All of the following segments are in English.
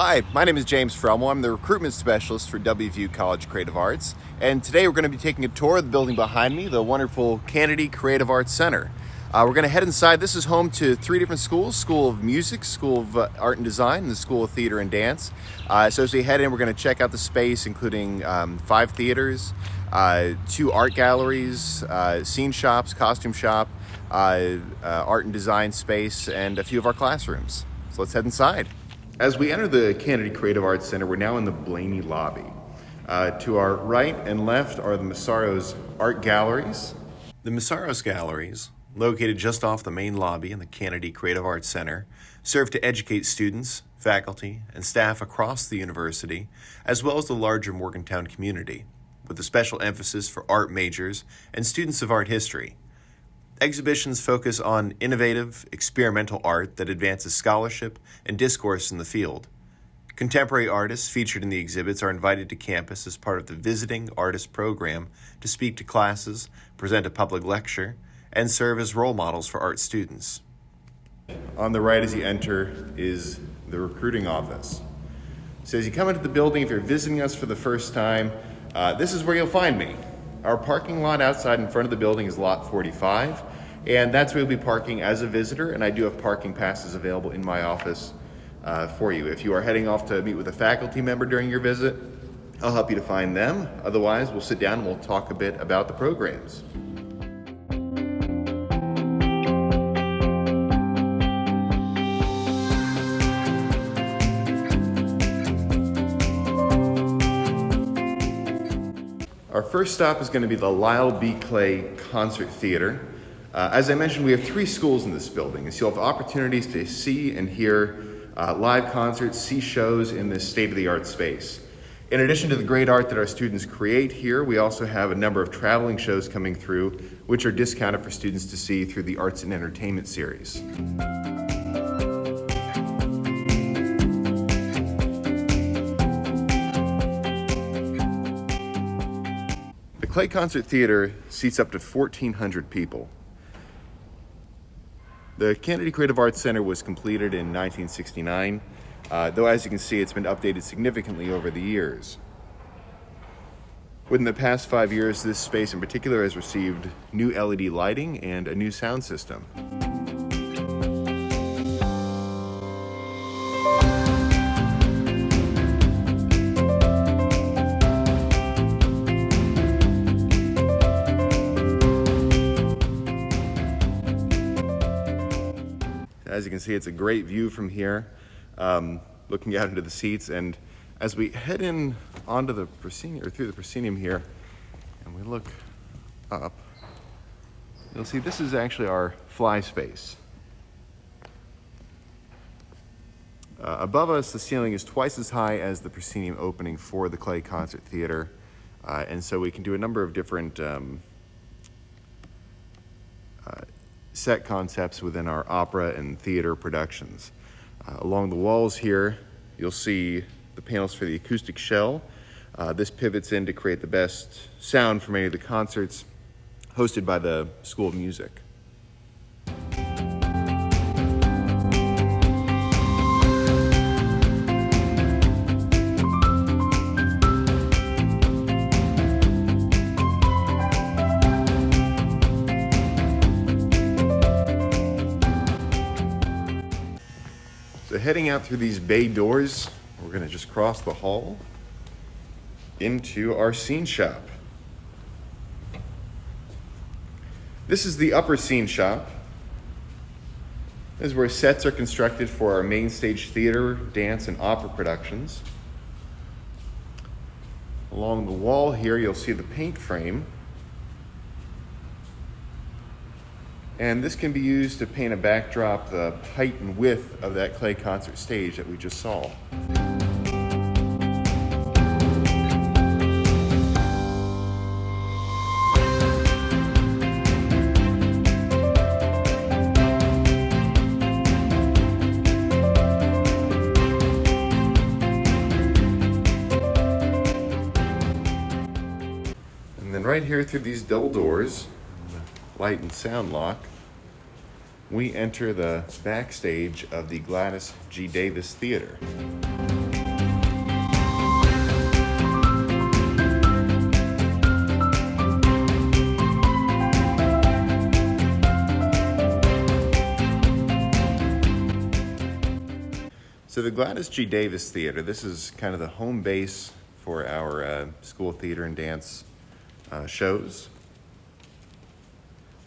Hi, my name is James Froemel. I'm the recruitment specialist for WVU College Creative Arts, and today we're going to be taking a tour of the building behind me, the wonderful Canady Creative Arts Center. We're going to head inside. This is home to three different schools: School of Music, School of Art and Design, and the School of Theater and Dance. So as we head in, we're going to check out the space, including 5 theaters, 2 art galleries, scene shops, costume shop, art and design space, and a few of our classrooms. So let's head inside. As we enter the Canady Creative Arts Center, we're now in the Blaney Lobby. To our right and left are the Mesaros art galleries. The Mesaros galleries, located just off the main lobby in the Canady Creative Arts Center, serve to educate students, faculty, and staff across the university, as well as the larger Morgantown community, with a special emphasis for art majors and students of art history. Exhibitions focus on innovative, experimental art that advances scholarship and discourse in the field. Contemporary artists featured in the exhibits are invited to campus as part of the Visiting Artist Program to speak to classes, present a public lecture, and serve as role models for art students. On the right as you enter is the recruiting office. So as you come into the building, if you're visiting us for the first time, this is where you'll find me. Our parking lot outside in front of the building is lot 45, and that's where you'll be parking as a visitor, and I do have parking passes available in my office for you. If you are heading off to meet with a faculty member during your visit, I'll help you to find them. Otherwise, we'll sit down and we'll talk a bit about the programs. Our first stop is going to be the Lyell B Concert Theater. As I mentioned, we have 3 schools in this building, so you'll have opportunities to see and hear live concerts, see shows in this state-of-the-art space. In addition to the great art that our students create here, we also have a number of traveling shows coming through, which are discounted for students to see through the Arts and Entertainment series. The Clay Concert Theater seats up to 1,400 people. The Canady Creative Arts Center was completed in 1969, though as you can see, it's been updated significantly over the years. Within the past 5 years, this space in particular has received new LED lighting and a new sound system. As you can see, it's a great view from here, looking out into the seats. And as we head in onto the proscenium, or through the proscenium here, and we look up, you'll see this is actually our fly space. Above us, the ceiling is twice as high as the proscenium opening for the Clay Concert Theater, and so we can do a number of different set concepts within our opera and theater productions. Along the walls here, you'll see the panels for the acoustic shell. This pivots in to create the best sound for many of the concerts hosted by the School of Music. So heading out through these bay doors, we're going to just cross the hall into our scene shop. This is the upper scene shop. This is where sets are constructed for our main stage theater, dance, and opera productions. Along the wall here, you'll see the paint frame. And this can be used to paint a backdrop the height and width of that Clay concert stage that we just saw. And then right here through these double doors, light and sound lock, we enter the backstage of the Gladys G Theater. the Gladys G Theater, this is kind of the home base for our school theater and dance shows.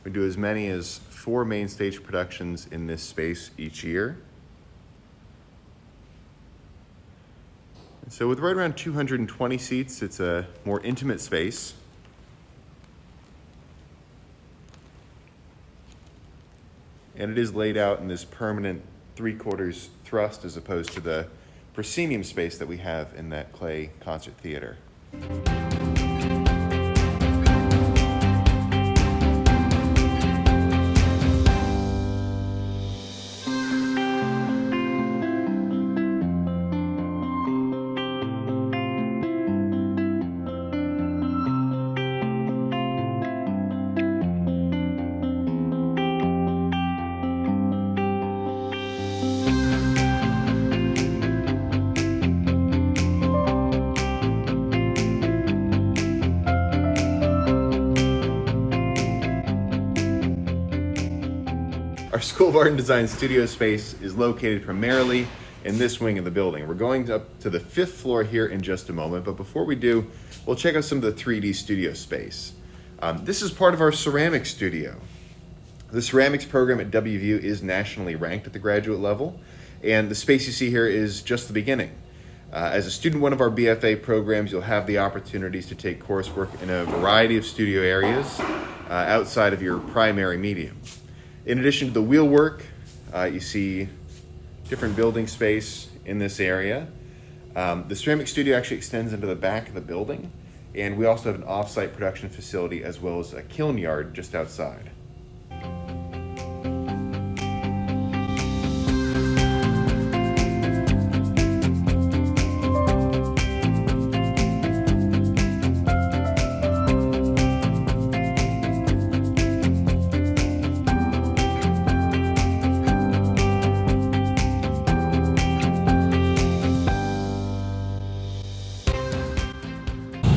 We do as many as 4 main stage productions in this space each year. And so with right around 220 seats, it's a more intimate space. And it is laid out in this permanent 3/4 thrust as opposed to the proscenium space that we have in that clay concert theater. Our School of Art and Design studio space is located primarily in this wing of the building. We're going up to the 5th floor here in just a moment, but before we do, we'll check out some of the 3D studio space. This is part of our ceramics studio. The ceramics program at WVU is nationally ranked at the graduate level, and the space you see here is just the beginning. As a student in one of our BFA programs, you'll have the opportunities to take coursework in a variety of studio areas outside of your primary medium. In addition to the wheelwork, you see different building space in this area. The ceramic studio actually extends into the back of the building, and we also have an off-site production facility as well as a kiln yard just outside.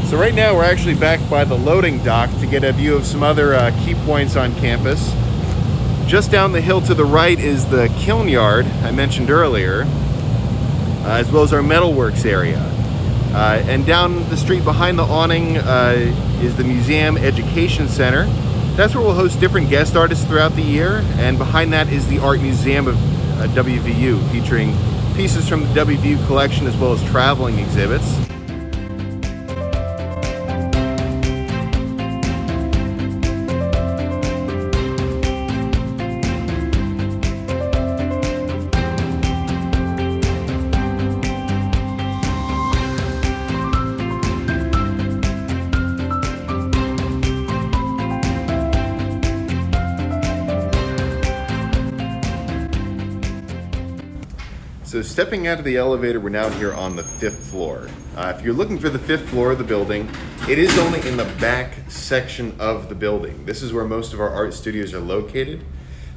So right now we're actually back by the loading dock to get a view of some other key points on campus. Just down the hill to the right is the kiln yard I mentioned earlier, as well as our metalworks area. And down the street behind the awning is the Museum Education Center. That's where we'll host different guest artists throughout the year, and behind that is the Art Museum of WVU, featuring pieces from the WVU collection as well as traveling exhibits. So stepping out of the elevator, we're now here on the 5th floor. If you're looking for the 5th floor of the building, it is only in the back section of the building. This is where most of our art studios are located.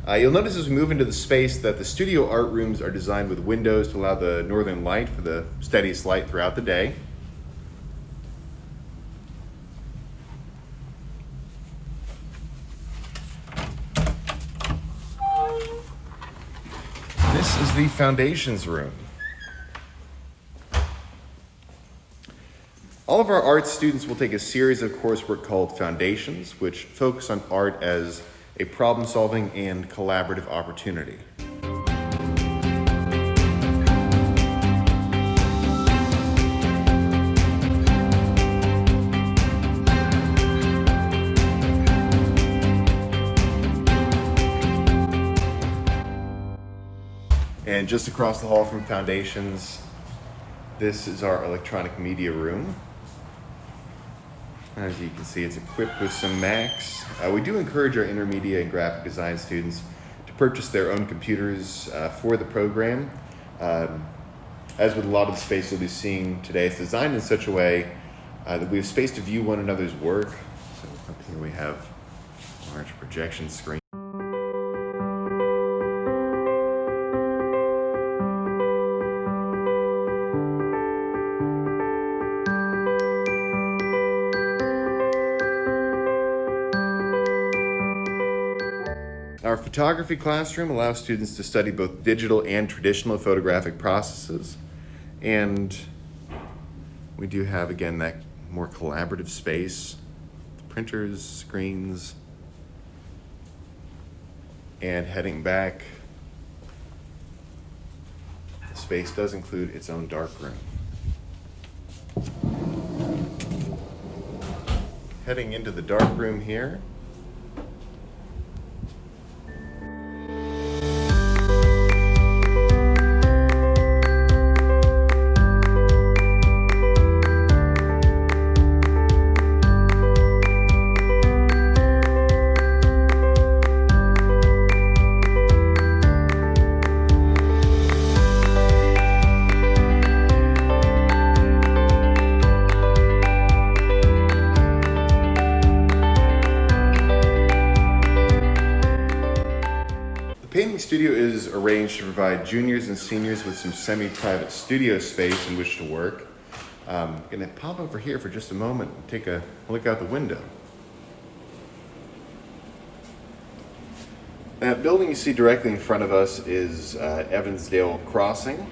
You'll notice as we move into the space that the studio art rooms are designed with windows to allow the northern light for the steadiest light throughout the day. This is the foundations room. All of our art students will take a series of coursework called Foundations, which focus on art as a problem-solving and collaborative opportunity. And just across the hall from Foundations, this is our electronic media room. As you can see, it's equipped with some Macs. We do encourage our intermediate and graphic design students to purchase their own computers for the program. As with a lot of the space you'll be seeing today, it's designed in such a way that we have space to view one another's work. So up here we have a large projection screen. Our photography classroom allows students to study both digital and traditional photographic processes. And we do have, again, that more collaborative space, printers, screens, and heading back, the space does include its own dark room. Heading into the dark room here, the painting studio is arranged to provide juniors and seniors with some semi-private studio space in which to work. I'm going to pop over here for just a moment and take a look out the window. That building you see directly in front of us is Evansdale Crossing,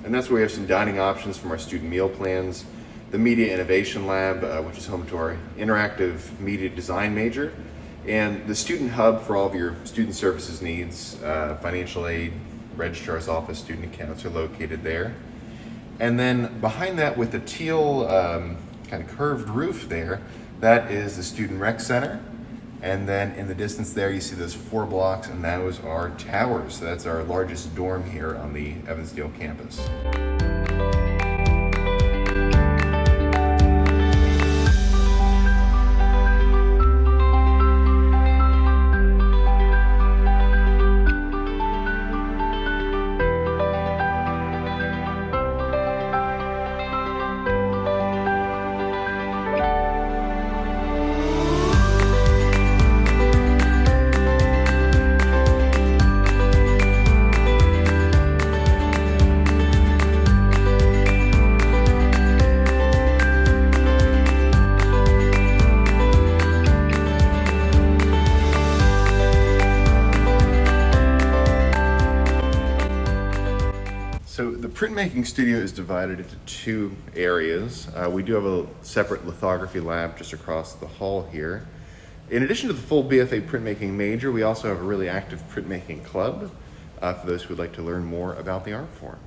and that's where we have some dining options from our student meal plans, the Media Innovation Lab, which is home to our interactive media design major, and the student hub for all of your student services needs, financial aid, registrar's office, student accounts are located there. And then behind that with the teal kind of curved roof there, that is the Student Rec Center. And then in the distance there you see those 4 blocks, and those are towers. So that's our largest dorm here on the Evansdale campus. So the printmaking studio is divided into 2 areas. We do have a separate lithography lab just across the hall here. In addition to the full BFA printmaking major, we also have a really active printmaking club for those who would like to learn more about the art form.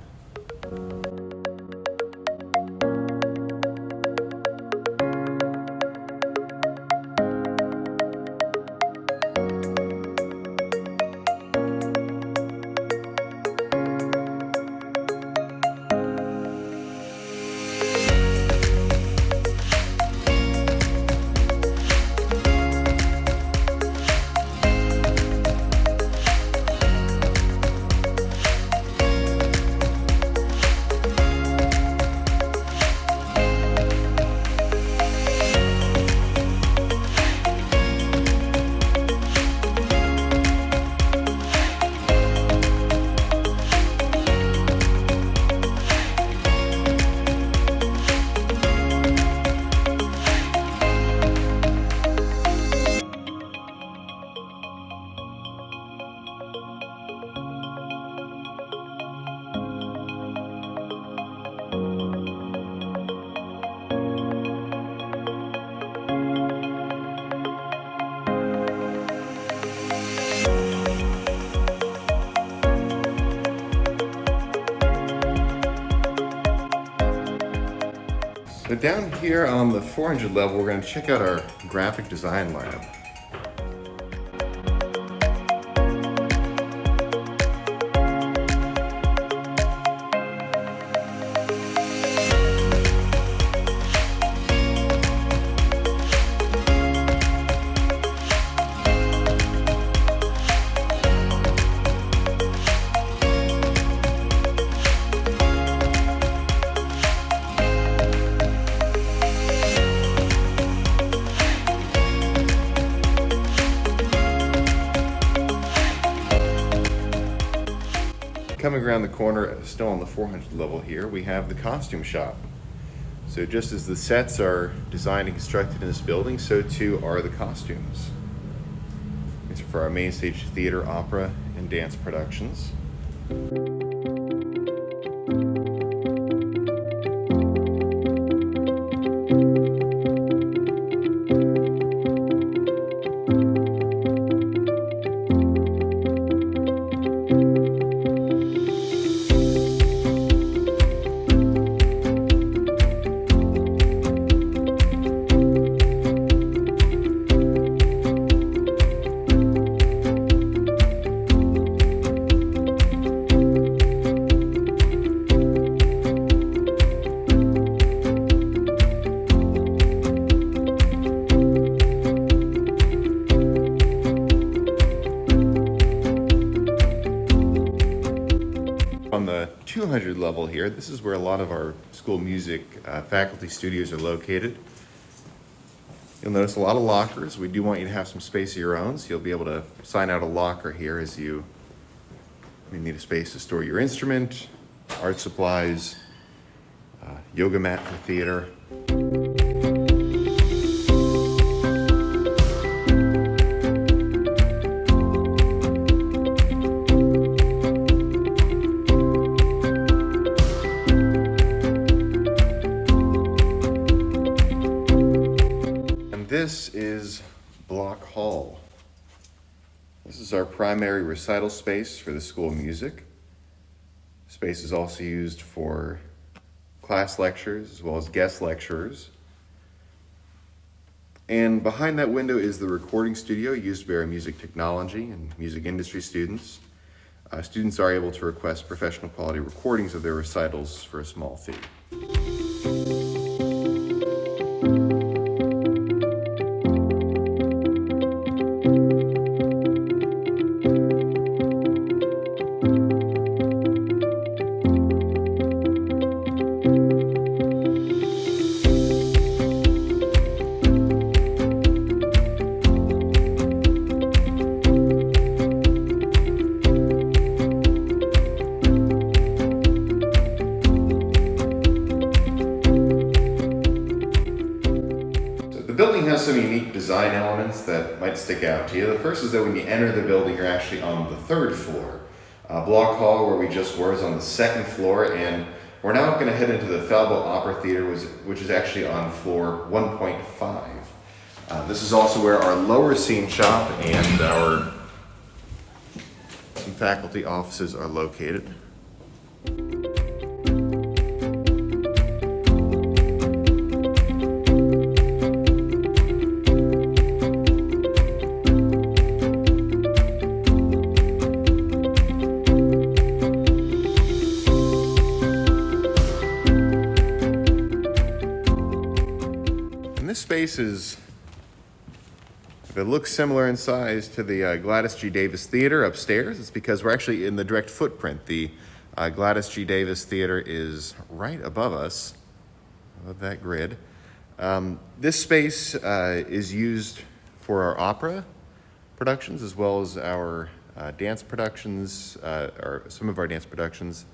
So down here on the 400 level, we're going to check out our graphic design lab. Coming around the corner, still on the 400 level here, we have the costume shop. So just as the sets are designed and constructed in this building, so too are the costumes. These are for our main stage theater, opera, and dance productions. On the 200 level here, this is where a lot of our school music faculty studios are located. You'll notice a lot of lockers. We do want you to have some space of your own, so you'll be able to sign out a locker here as you need a space to store your instrument, art supplies, yoga mat for theater. This is Bloch Hall. This is our primary recital space for the School of Music. Space is also used for class lectures as well as guest lecturers. And behind that window is the recording studio used by our music technology and music industry students. Students are able to request professional quality recordings of their recitals for a small fee. The building has some unique design elements that might stick out to you. The first is that when you enter the building, you're actually on the third floor. Bloch Hall, where we just were, is on the second floor, and we're now going to head into the Falbo Opera Theater, which is actually on floor 1.5. This is also where our lower scene shop and some faculty offices are located. This space if it looks similar in size to the Gladys G Theatre upstairs, it's because we're actually in the direct footprint. The Gladys G Theatre is right above us, above that grid. This space is used for our opera productions as well as our dance productions, or some of our dance productions,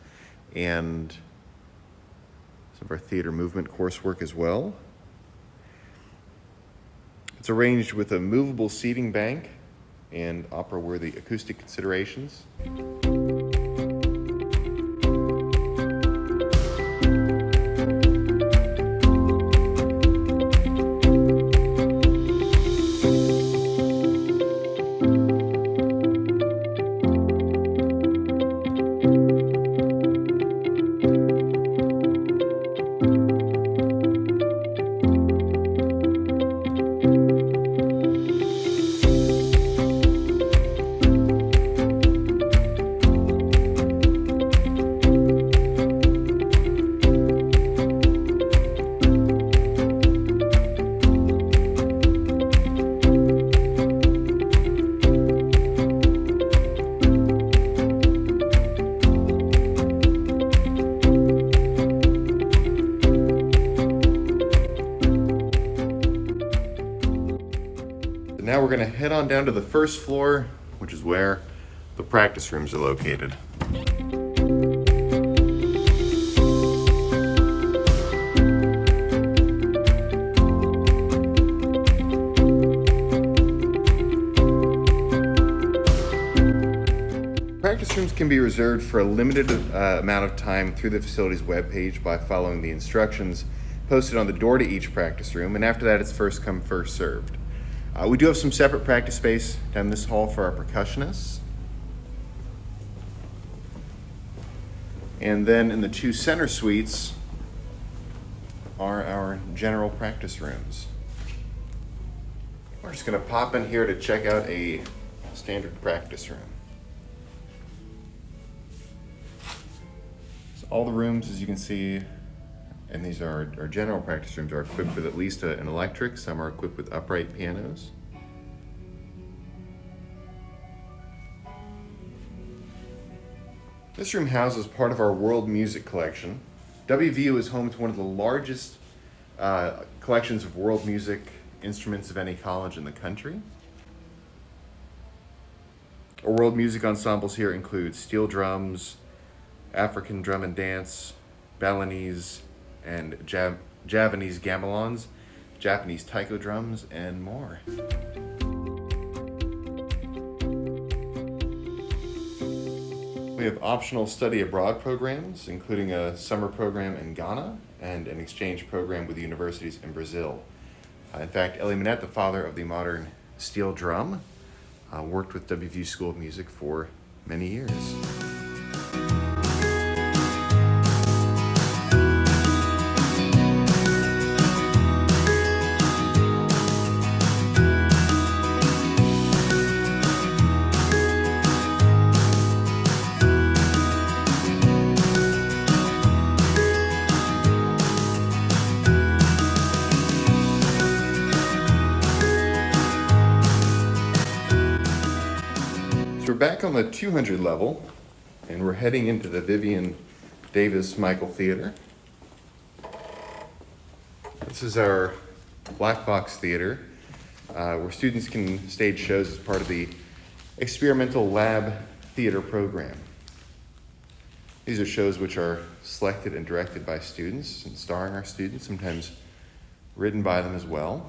and some of our theater movement coursework as well. It's arranged with a movable seating bank and opera-worthy acoustic considerations. Now we're going to head on down to the first floor, which is where the practice rooms are located. rooms can be reserved for a limited amount of time through the facility's webpage by following the instructions posted on the door to each practice room, and after that it's first come, first served. We do have some separate practice space down this hall for our percussionists. And then in the two center suites are our general practice rooms. We're just going to pop in here to check out a standard practice room. So all the rooms, as you can see, and these are our general practice rooms, are equipped with at least an electric. Some are equipped with upright pianos. This room houses part of our world music collection. WVU is home to one of the largest collections of world music instruments of any college in the country. Our world music ensembles here include steel drums, African drum and dance, Balinese and Javanese gamelons, Japanese taiko drums, and more. We have optional study abroad programs, including a summer program in Ghana and an exchange program with universities in Brazil. In fact, Elie Minette, the father of the modern steel drum, worked with WVU School of Music for many years. We're back on the 200 level, and we're heading into the Vivian Davis Michael Theater. This is our black box theater, where students can stage shows as part of the experimental lab theater program. These are shows which are selected and directed by students and starring our students, sometimes written by them as well.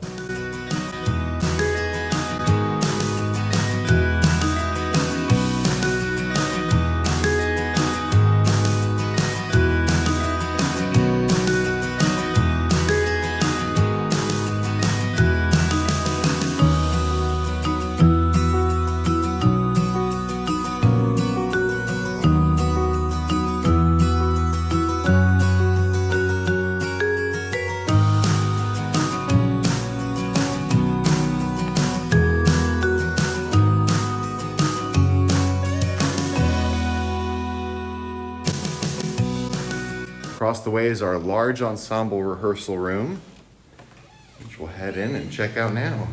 Across the way is our large ensemble rehearsal room, which we'll head in and check out now.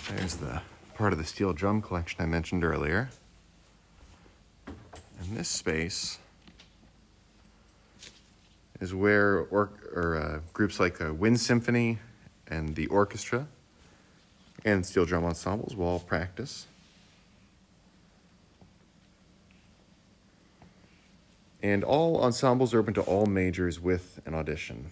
There's the part of the steel drum collection I mentioned earlier. And this space is where groups like Wind Symphony and the orchestra and steel drum ensembles will all practice. And all ensembles are open to all majors with an audition.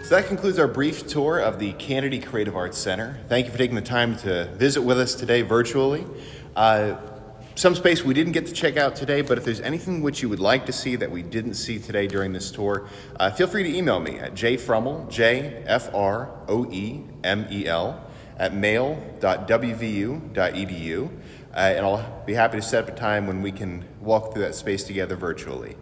So that concludes our brief tour of the Canady Creative Arts Center. Thank you for taking the time to visit with us today virtually. Some space we didn't get to check out today, but if there's anything which you would like to see that we didn't see today during this tour, feel free to email me at jfroemel, jfroemel, at mail.wvu.edu, and I'll be happy to set up a time when we can walk through that space together virtually.